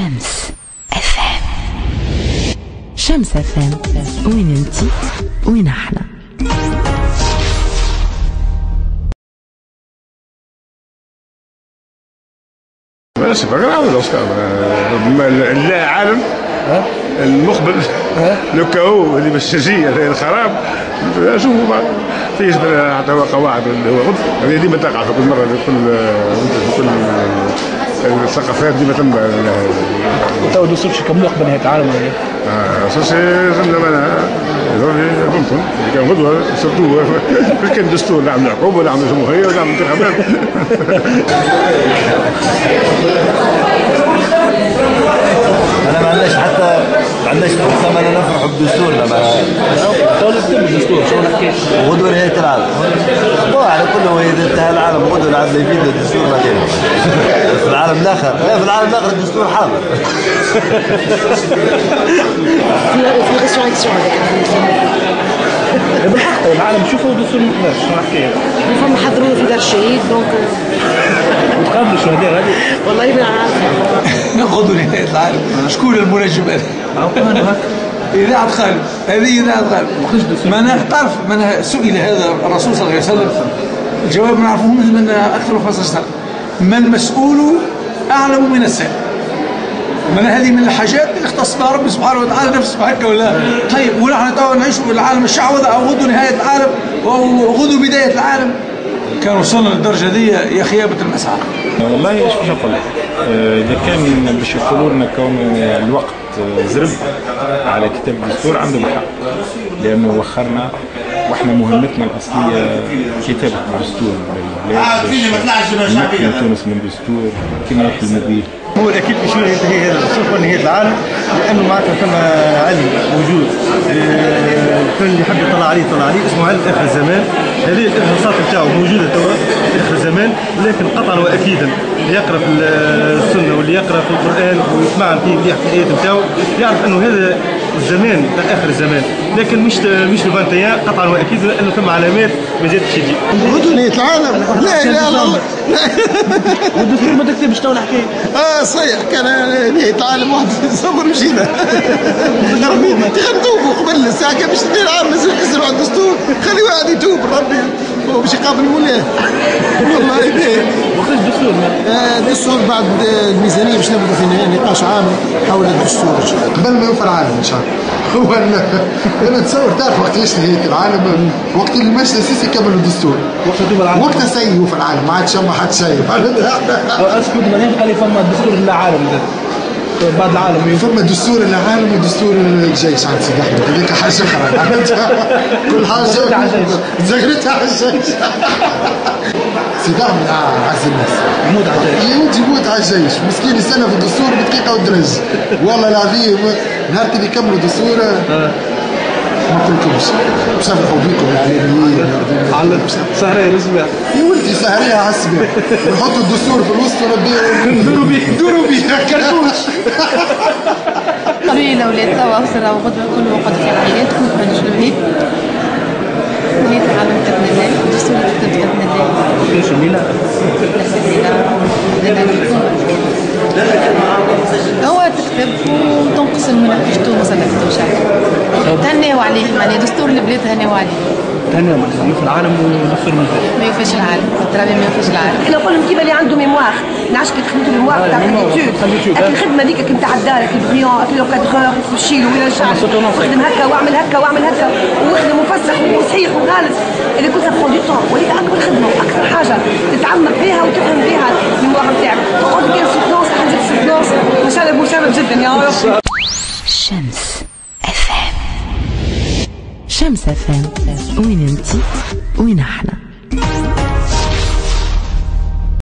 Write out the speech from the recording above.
شمس اف ام. شمس اف ام، وين انتي وين احنا. ماشي بقى الاستاذ العالم المقبل لو كهو اللي بالشجيه الخراب شوفوا فيش حتى قواعد اللي هو غد هذه ديما تقع في كل مره في كل الثقافات ديما تم. تو الدستور شي كملوه قبل نهايه العالم ولا ايه؟ اساسي زعما ممكن كان غدوه سورتو كان دستور لا عمل عقوبه ولا عمل جمهوريه ولا عمل انتخابات. انا ما عندناش فرصه ما نفرحوا بدستورنا. تو نكتب الدستور شو نحكي غدوه نهايه العالم على كله اذا انتهى العالم غدوه العالم يفيد الدستور ما كان في العالم الاخر. لا في العالم الاخر الدستور حاضر. بالحق العالم شوفوا الدستور ما يقدرش شو نحكي. فما حضروه في دار الشهيد دونك وتقابلوا الشهداء غادي والله ما عارفه. ناخذوا نهايه العالم. شكون المنجم هذا؟ هكا إذاعة خالد. هذه إذاعة خالد. ما تعرف من سئل هذا الرسول صلى الله عليه وسلم الجواب ما نعرفوه من أكثر من 15 سنة. ما المسؤول أعلم من السائل. من هذه من الحاجات اللي اختص بها ربي سبحانه وتعالى نفسه هكا ولا طيب ونحن تو نعيشوا في العالم الشعوذة أو غدوا نهاية العالم أو غدوا بداية العالم. كان وصلنا للدرجة دي يا خيابة المسعى. والله ايش باش نقول لك، اذا كان باش يقولوا لنا كون الوقت زرب على كتاب الدستور عندهم حق، لانه وخرنا واحنا مهمتنا الاصليه كتابه الدستور باش نمكن تونس من الدستور كما يحلموا به. هو الاكيد باش ينتهي هذا الدستور نهايه العالم، لانه معناتها ثم علم موجود كل اللي يحب يطلع عليه اسمه علم اخر الزمان. هذه الارهاصات نتاعو موجوده توا اخر الزمان، لكن قطعا واكيدا اللي يقرا في السنه واللي يقرا في القران ويسمع فيه مليح في الايات نتاعو يعرف انه هذا الزمان اخر الزمان، لكن مش الفانتيان قطعا واكيدا، لانه ثم علامات ما زالت تجي. غدوة نهاية العالم. لا والدستور ما تكتبش تو نحكي. صحيح كان نهاية العالم واحد صبر مشينا. تغنتوبوا قبل الساعة كان باش تدير عام مازال يكسروا على الدستور. خلي واحد يتوب ربي هو باش يقابل مولاه. والله باهي. وقتاش الدستور؟ الدستور بعد الميزانية باش نبدأ في نقاش عام حول الدستور قبل ما يوفى العالم إن شاء الله. هو أنا نتصور تعرف وقتاش نهاية العالم وقت اللي ماشي السيسي يكملوا الدستور. وقت سيء في العالم ما عادش ما حد شايف. اسكت مانيش قال لي فما دستور للعالم بعد العالم فما دستور العالم ودستور الجيش عند سيدي احمد. هذيك حاجه اخرى. كل حاجه ذكرتها على الجيش. سيدي احمد عز الناس يموت على الجيش مسكين يستنى في الدستور بدقيقه ودرج. والله العظيم نهار كي يكملوا دستور ما قلتلكمش باش نفرحوا بيكم الاعلاميين على سهريه الصباح يا ولدي سهريه على الصباح ونحطوا الدستور في الوسط ندوروا بيه كرتوش. قالوا لي الاولاد توا وصلوا غدوه كل وقت في العائلات كل ما نجلو هيك نهاية العالم بإذن الله والدستور يكتب بإذن الله. كيفاش الليله؟ هو تكتب وتنقص المناقش تونس ما تكتبش عليه. تهنيو عليه معناها دستور البلاد تهنيو عليه. تهنيو معناها في العالم ودستور ما يوفاش العالم، ترى ما يوفاش العالم. احنا نقول لهم كيما اللي عنده ميموار، نعرفش كي تخدموا الميموار تاع الاتيود، الخدمه هذيك كي نتاع الدار كي البنيون كي لو كادغور يمشي له ويرجع يخدم هكا واعمل هكا واعمل هكا ويخدم مفسخ وصحيح وغالس. اللي كنت تاخذ دو طون وليك اكبر خدمه واكثر حاجه تتعمق بها وتفهم بها الميموار نتاعك. تقعد كي سوفلونس تحدد سوفلونس ما شاء الله مساند جدا يا رب. شمس اف ام. شمس اف ام، وين انتي وين احنا.